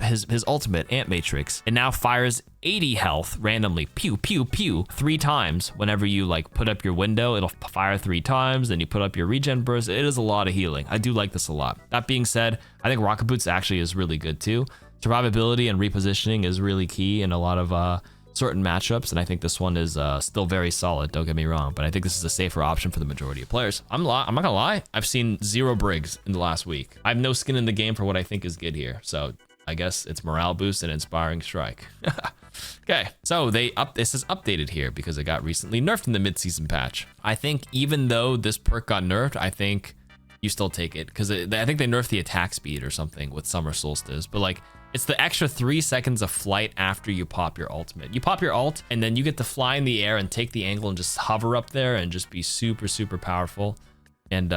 his ultimate, Ant Matrix. It now fires 80 health randomly, pew, pew, pew, 3 times. Whenever you like put up your window, it'll fire 3 times, then you put up your regen burst. It is a lot of healing. I do like this a lot. That being said, I think Rocket Boots actually is really good too. Survivability and repositioning is really key in a lot of certain matchups, and I think this one is still very solid, don't get me wrong, but I think this is a safer option for the majority of players. I'm not gonna lie, I've seen 0 Brigs in the last week. I have no skin in the game for what I think is good here, so I guess it's morale boost and inspiring strike. Okay, so this is updated here because it got recently nerfed in the mid-season patch. I think even though this perk got nerfed, I think you still take it because I think they nerfed the attack speed or something with Summer Solstice, but like it's the extra 3 seconds of flight after you pop your ultimate. You pop your ult and then you get to fly in the air and take the angle and just hover up there and just be super, super powerful and,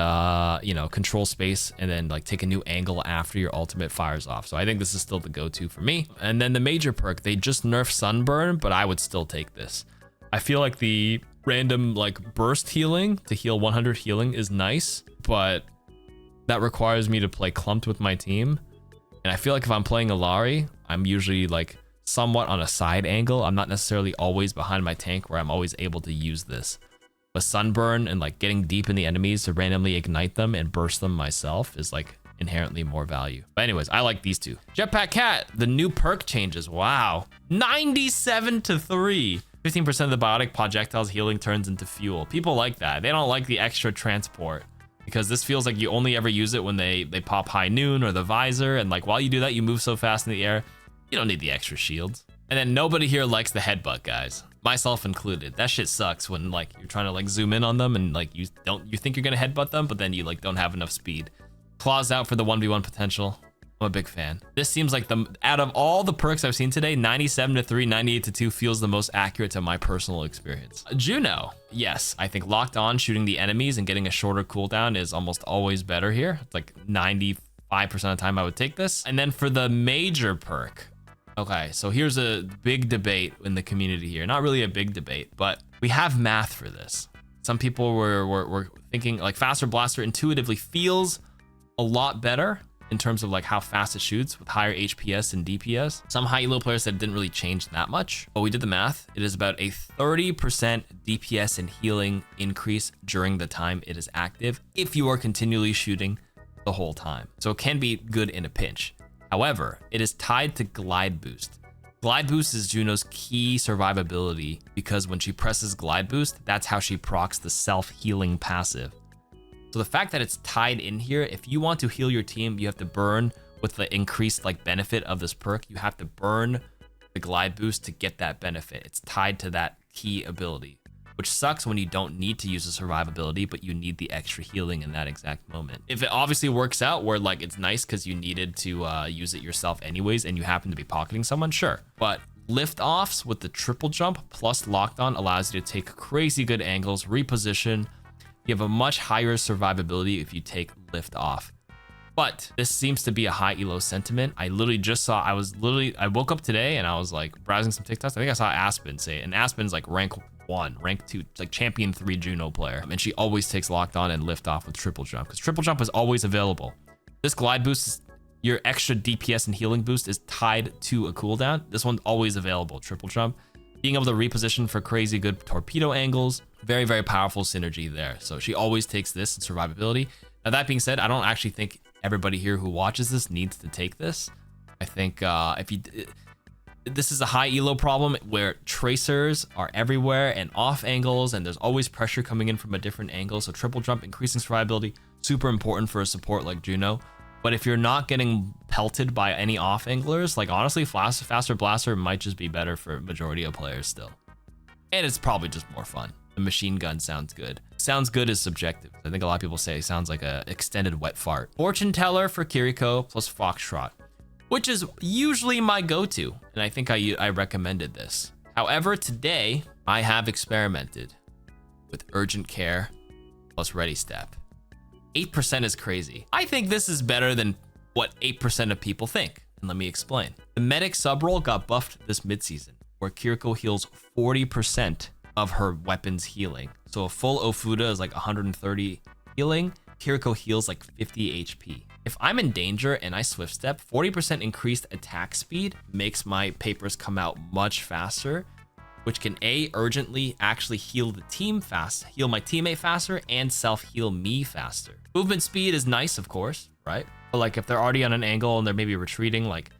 you know, control space and then like take a new angle after your ultimate fires off. So I think this is still the go-to for me. And then the major perk, they just nerfed Sunburn, but I would still take this. I feel like the random like burst healing to heal 100 healing is nice, but that requires me to play clumped with my team. And I feel like if I'm playing Illari, I'm usually like somewhat on a side angle. I'm not necessarily always behind my tank where I'm always able to use this. But Sunburn and like getting deep in the enemies to randomly ignite them and burst them myself is like inherently more value. But anyways, I like these two. Jetpack Cat, the new perk changes. Wow. 97 to 3. 15% of the biotic projectiles healing turns into fuel. People like that. They don't like the extra transport, because this feels like you only ever use it when they pop High Noon or the visor, and like while you do that, you move so fast in the air, you don't need the extra shields. And then nobody here likes the headbutt, guys, myself included. That shit sucks when like you're trying to like zoom in on them and like you think you're gonna headbutt them, but then you like don't have enough speed. Claws out for the 1v1 potential. I'm a big fan. This seems like out of all the perks I've seen today, 97 to 3, 98 to 2 feels the most accurate to my personal experience. Juno, yes, I think locked on shooting the enemies and getting a shorter cooldown is almost always better here. It's like 95% 5% of the time I would take this. And then for the major perk, okay, so here's a big debate in the community here. Not really a big debate, but we have math for this. Some people were thinking like Faster Blaster intuitively feels a lot better in terms of like how fast it shoots with higher HPS and DPS. Some high elo players said it didn't really change that much, but we did the math. It is about a 30% DPS and healing increase during the time it is active if you are continually shooting the whole time. So it can be good in a pinch. However, it is tied to glide boost. Glide boost is Juno's key survivability because when she presses glide boost, that's how she procs the self-healing passive. So the fact that it's tied in here, if you want to heal your team, you have to burn with the increased like benefit of this perk. You have to burn the glide boost to get that benefit. It's tied to that key ability, which sucks when you don't need to use the survivability, but you need the extra healing in that exact moment. If it obviously works out where like it's nice because you needed to use it yourself anyways and you happen to be pocketing someone, sure. But lift offs with the triple jump plus locked on allows you to take crazy good angles, reposition. You have a much higher survivability if you take lift off. But this seems to be a high elo sentiment. I literally just saw, I woke up today and I was like browsing some TikToks. I think I saw Aspen say it, and Aspen's like rank 1, rank 2, like champion 3 Juno player. And she always takes locked on and lift off with triple jump because triple jump is always available. This glide boost is your extra DPS and healing boost is tied to a cooldown. This one's always available, triple jump. Being able to reposition for crazy good torpedo angles, very, very powerful synergy there. So she always takes this in survivability. Now that being said, I don't actually think everybody here who watches this needs to take this. I think this is a high elo problem where tracers are everywhere and off angles, and there's always pressure coming in from a different angle. So triple jump, increasing survivability, super important for a support like Juno. But if you're not getting pelted by any off anglers, like honestly, Faster Blaster might just be better for majority of players still. And it's probably just more fun. The machine gun sounds good. Sounds good is subjective. I think a lot of people say it sounds like a extended wet fart. Fortune Teller for Kiriko plus Foxtrot, which is usually my go-to, and I think I recommended this. However, today I have experimented with Urgent Care plus Ready Step. 8% is crazy. I think this is better than what 8% of people think, and let me explain. The Medic sub-role got buffed this midseason, where Kiriko heals 40% of her weapons healing. So a full Ofuda is like 130 healing. Kiriko heals like 50 HP. If I'm in danger and I swift step, 40% increased attack speed makes my papers come out much faster, which can urgently actually heal the team fast, heal my teammate faster, and self-heal me faster. Movement speed is nice, of course, right? But like if they're already on an angle and they're maybe retreating, like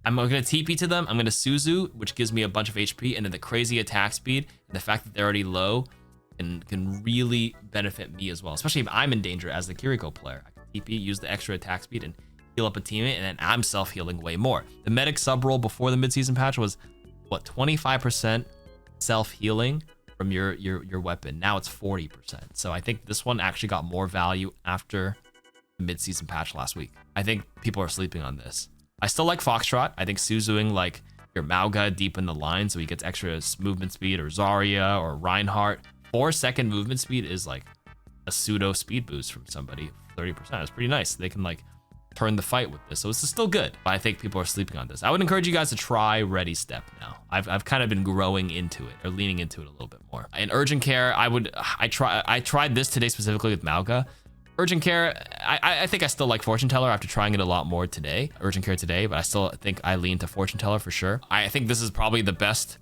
I'm gonna TP to them, I'm gonna Suzu, which gives me a bunch of HP, and then the crazy attack speed and the fact that they're already low can really benefit me as well, especially if I'm in danger as the Kiriko player. I can TP, use the extra attack speed, and heal up a teammate, and then I'm self-healing way more. The Medic sub-role before the mid-season patch was, what, 25% self-healing from your weapon. Now it's 40%. So I think this one actually got more value after the mid-season patch last week. I think people are sleeping on this. I still like Foxtrot. I think Suzuing like your Mauga deep in the line so he gets extra movement speed, or Zarya or Reinhardt. 4-second movement speed is like a pseudo speed boost from somebody. 30%. It's pretty nice. They can like turn the fight with this. So it's still good, but I think people are sleeping on this. I would encourage you guys to try Ready Step now. I've kind of been growing into it, or leaning into it a little bit more. In Urgent Care, I tried this today specifically with Mauga. Urgent Care, I think I still like Fortune Teller after trying it a lot more today. Urgent Care today, but I still think I lean to Fortune Teller for sure. I think this is probably the best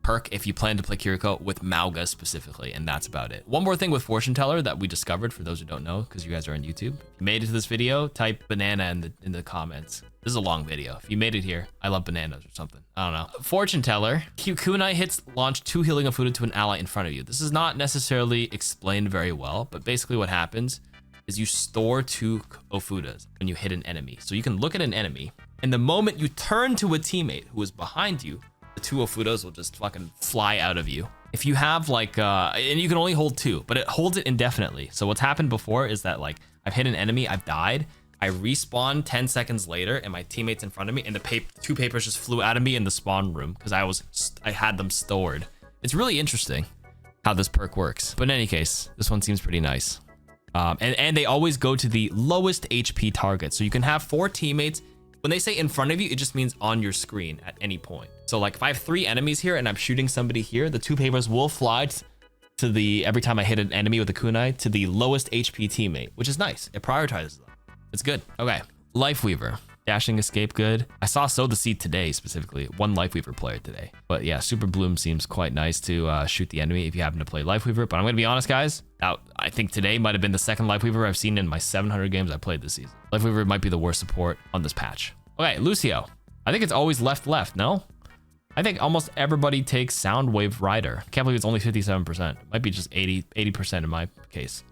perk if you plan to play Kiriko with Mauga specifically, and that's about it. One more thing with Fortune Teller that we discovered, for those who don't know, because you guys are on YouTube. If you made it to this video, type banana in the comments. This is a long video. If you made it here, I love bananas or something. I don't know. Fortune Teller, kunai hits launch 2 healing Ofuda to an ally in front of you. This is not necessarily explained very well, but basically what happens is you store 2 Ofudas when you hit an enemy. So you can look at an enemy, and the moment you turn to a teammate who is behind you, the 2 Ofudas will just fucking fly out of you. If you have like, and you can only hold 2, but it holds it indefinitely. So what's happened before is that like, I've hit an enemy, I've died, I respawn 10 seconds later, and my teammate's in front of me, and the 2 papers just flew out of me in the spawn room because I had them stored. It's really interesting how this perk works. But in any case, this one seems pretty nice. And they always go to the lowest HP target. So you can have 4 teammates. When they say in front of you, it just means on your screen at any point. So like if I have 3 enemies here and I'm shooting somebody here, the 2 papers will fly to the, every time I hit an enemy with a kunai, to the lowest HP teammate, which is nice. It prioritizes them. It's good. Okay, Lifeweaver. Dashing escape good. I saw Sow the Seed today specifically, 1 Lifeweaver player today. But yeah, Super Bloom seems quite nice to shoot the enemy if you happen to play Lifeweaver. But I'm gonna be honest, guys. I think today might have been the 2nd Lifeweaver I've seen in my 700 games I played this season. Lifeweaver might be the worst support on this patch. Okay, Lucio. I think it's always left, no? I think almost everybody takes Soundwave Rider. Can't believe it's only 57%. Might be just 80% in my case.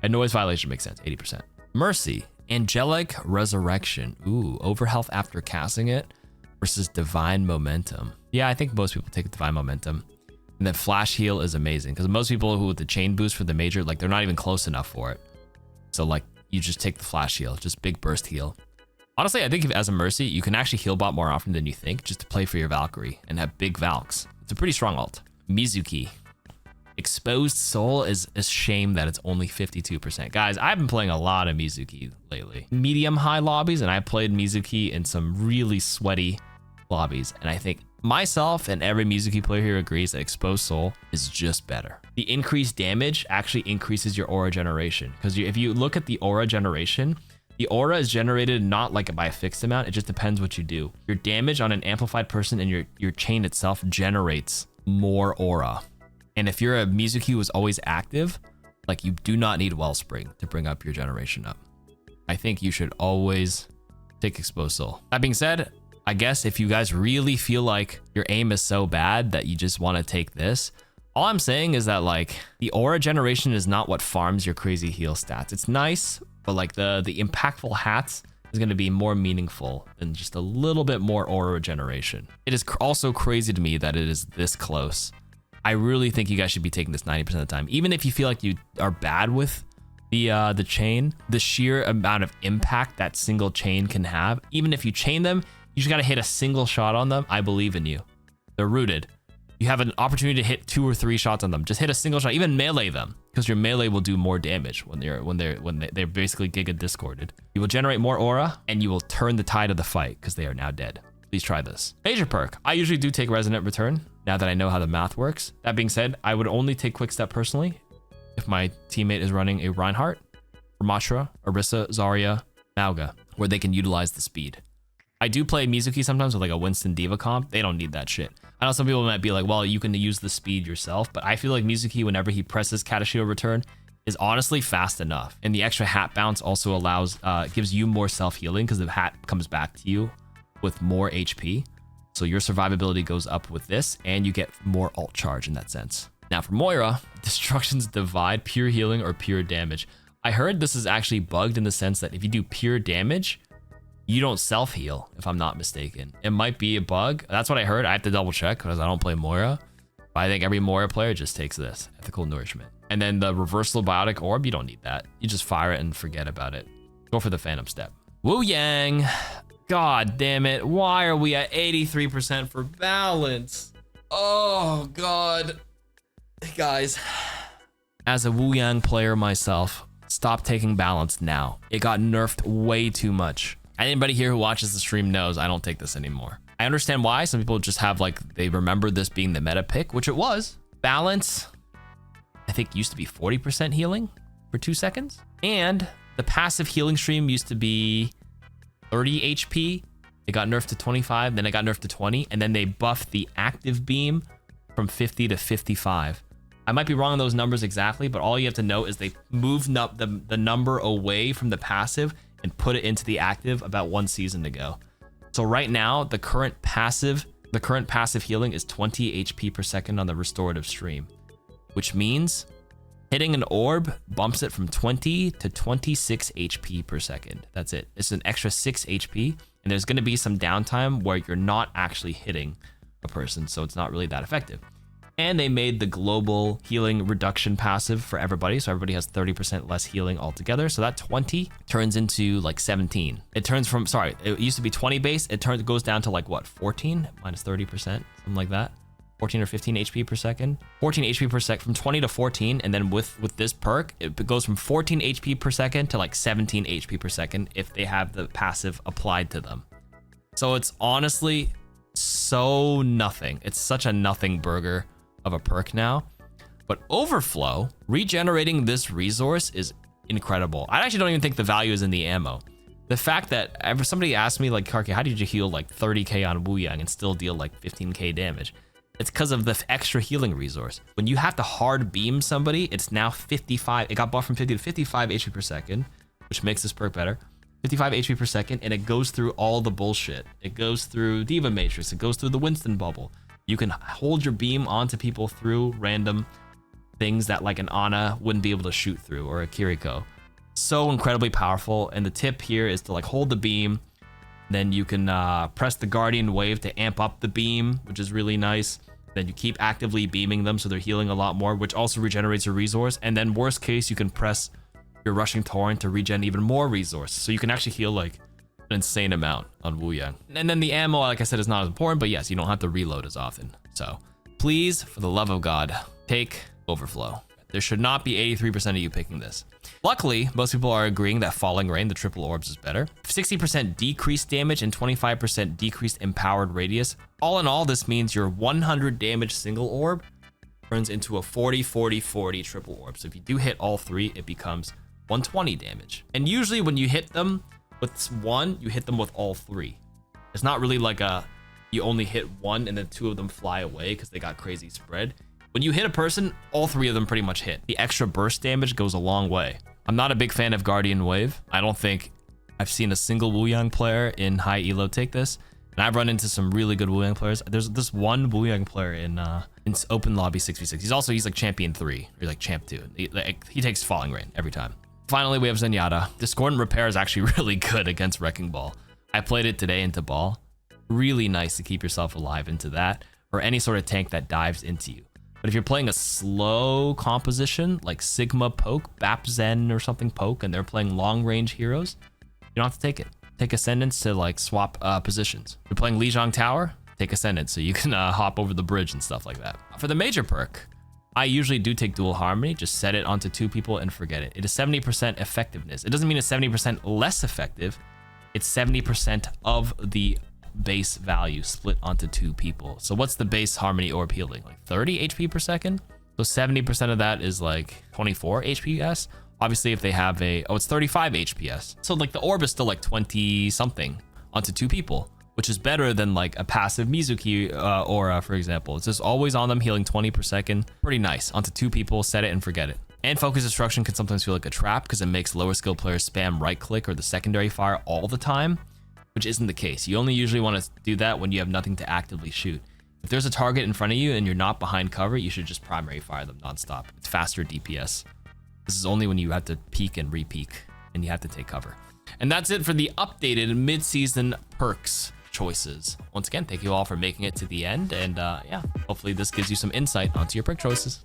And noise violation makes sense, 80%. Mercy. Angelic Resurrection. Ooh, overhealth after casting it versus Divine Momentum. Yeah, I think most people take Divine Momentum. And then Flash Heal is amazing because most people who with the chain boost for the major, like they're not even close enough for it. So like you just take the Flash Heal, just big burst heal. Honestly, I think if as a Mercy, you can actually heal bot more often than you think just to play for your Valkyrie and have big Valks. It's a pretty strong ult. Mizuki. Exposed Soul is a shame that it's only 52%. Guys, I've been playing a lot of Mizuki lately. Medium-high lobbies, and I played Mizuki in some really sweaty lobbies. And I think myself and every Mizuki player here agrees that Exposed Soul is just better. The increased damage actually increases your aura generation. Because if you look at the aura generation, the aura is generated not like by a fixed amount. It just depends what you do. Your damage on an amplified person and your chain itself generates more aura. And if you're a Mizuki who is always active, like you do not need Wellspring to bring up your generation up. I think you should always take Exposed Soul. That being said, I guess if you guys really feel like your aim is so bad that you just want to take this, all I'm saying is that like the aura generation is not what farms your crazy heal stats. It's nice, but like the impactful hats is going to be more meaningful than just a little bit more aura generation. It is also crazy to me that it is this close. I really think you guys should be taking this 90% of the time. Even if you feel like you are bad with the chain, the sheer amount of impact that single chain can have, even if you chain them, you just got to hit a single shot on them. I believe in you. They're rooted. You have an opportunity to hit 2 or 3 shots on them. Just hit a single shot, even melee them, because your melee will do more damage when they're basically Giga Discorded. You will generate more aura and you will turn the tide of the fight because they are now dead. Please try this. Major perk. I usually do take Resonant Return now that I know how the math works. That being said, I would only take Quick Step personally if my teammate is running a Reinhardt, Ramattra, Orisa, Zarya, Mauga, where they can utilize the speed. I do play Mizuki sometimes with like a Winston D.Va comp. They don't need that shit. I know some people might be like, well, you can use the speed yourself, but I feel like Mizuki, whenever he presses Katashido Return, is honestly fast enough. And the extra hat bounce also allows, gives you more self-healing because the hat comes back to you with more HP. So your survivability goes up with this and you get more ult charge in that sense. Now for Moira, Destruction's Divide, pure healing or pure damage. I heard this is actually bugged in the sense that if you do pure damage, you don't self-heal, if I'm not mistaken. It might be a bug. That's what I heard. I have to double check because I don't play Moira. But I think every Moira player just takes this, Ethical Nourishment. And then the Reversal Biotic Orb, you don't need that. You just fire it and forget about it. Go for the Phantom Step. Wu Yang. God damn it. Why are we at 83% for balance? Oh, God. Guys, as a Wu Yang player myself, stop taking balance now. It got nerfed way too much. Anybody here who watches the stream knows I don't take this anymore. I understand why. Some people just have like, they remember this being the meta pick, which it was. Balance, I think used to be 40% healing for 2 seconds. And the passive healing stream used to be 30 HP. It got nerfed to 25, then it got nerfed to 20, and then they buffed the active beam from 50 to 55. I might be wrong on those numbers exactly, but all you have to know is they moved up the number away from the passive and put it into the active about 1 season ago. So right now, the current passive healing is 20 HP per second on the restorative stream, which means hitting an orb bumps it from 20 to 26 HP per second. That's it. It's an extra 6 HP, and there's going to be some downtime where you're not actually hitting a person, so it's not really that effective. And they made the global healing reduction passive for everybody, so everybody has 30% less healing altogether. So that 20 turns into like 17. It turns from, sorry, it used to be 20 base. It goes down to like what, 14 minus 30%, something like that. 14 or 15 HP per second. 14 HP per second, from 20 to 14. And then with this perk, it goes from 14 HP per second to like 17 HP per second if they have the passive applied to them. So it's honestly so nothing. It's such a nothing burger of a perk now. But Overflow, regenerating this resource is incredible. I actually don't even think the value is in the ammo. The fact that somebody asked me like, Karki, how did you heal like 30k on Wu Yang and still deal like 15k damage? It's because of the extra healing resource. When you have to hard beam somebody, it's now 55. It got buffed from 50 to 55 HP per second, which makes this perk better. 55 HP per second, and it goes through all the bullshit. It goes through D.Va Matrix. It goes through the Winston bubble. You can hold your beam onto people through random things that like an Ana wouldn't be able to shoot through, or a Kiriko. So incredibly powerful. And the tip here is to like hold the beam, then you can press the Guardian Wave to amp up the beam, which is really nice. Then you keep actively beaming them so they're healing a lot more, which also regenerates your resource. And then worst case, you can press your Rushing Torrent to regen even more resource. So you can actually heal like an insane amount on Wu Yang. And then the ammo, like I said, is not as important, but yes, you don't have to reload as often. So please, for the love of God, take Overflow. There should not be 83% of you picking this. Luckily, most people are agreeing that Falling Rain, the triple orbs, is better. 60% decreased damage and 25% decreased empowered radius. All in all, this means your 100 damage single orb turns into a 40, 40, 40 triple orb. So if you do hit all three, it becomes 120 damage. And usually when you hit them with one, you hit them with all three. It's not really like you only hit one and then two of them fly away because they got crazy spread. When you hit a person, all three of them pretty much hit. The extra burst damage goes a long way. I'm not a big fan of Guardian Wave. I don't think I've seen a single Wu Yang player in high elo take this. And I've run into some really good Wu Yang players. There's this one Wu Yang player in open lobby 6v6. He's like champion 3 or like champ 2. He takes Falling Rain every time. Finally, we have Zenyatta. Discordant Repair is actually really good against Wrecking Ball. I played it today into Ball. Really nice to keep yourself alive into that, or any sort of tank that dives into you. But if you're playing a slow composition like Sigma Poke, Bap Zen or something Poke, and they're playing long range heroes, you don't have to take it. Take Ascendance to like swap positions. If you're playing Lijiang Tower, take Ascendance so you can hop over the bridge and stuff like that. For the major perk, I usually do take Dual Harmony, just set it onto 2 people and forget it. It is 70% effectiveness. It doesn't mean it's 70% less effective. It's 70% of the base value split onto 2 people. So what's the base Harmony orb healing? Like 30 HP per second? So 70% of that is like 24 HPS. Obviously if they have it's 35 HPS. So like the orb is still like 20 something onto 2 people, which is better than like a passive Mizuki aura, for example. It's just always on them, healing 20 per second. Pretty nice. Onto 2 people, set it and forget it. And Focus Destruction can sometimes feel like a trap because it makes lower skill players spam right click or the secondary fire all the time, which isn't the case. You only usually want to do that when you have nothing to actively shoot. If there's a target in front of you and you're not behind cover, you should just primary fire them nonstop. It's faster DPS. This is only when you have to peek and re-peek and you have to take cover. And that's it for the updated mid-season perks choices. Once again, thank you all for making it to the end. And yeah, hopefully this gives you some insight onto your perk choices.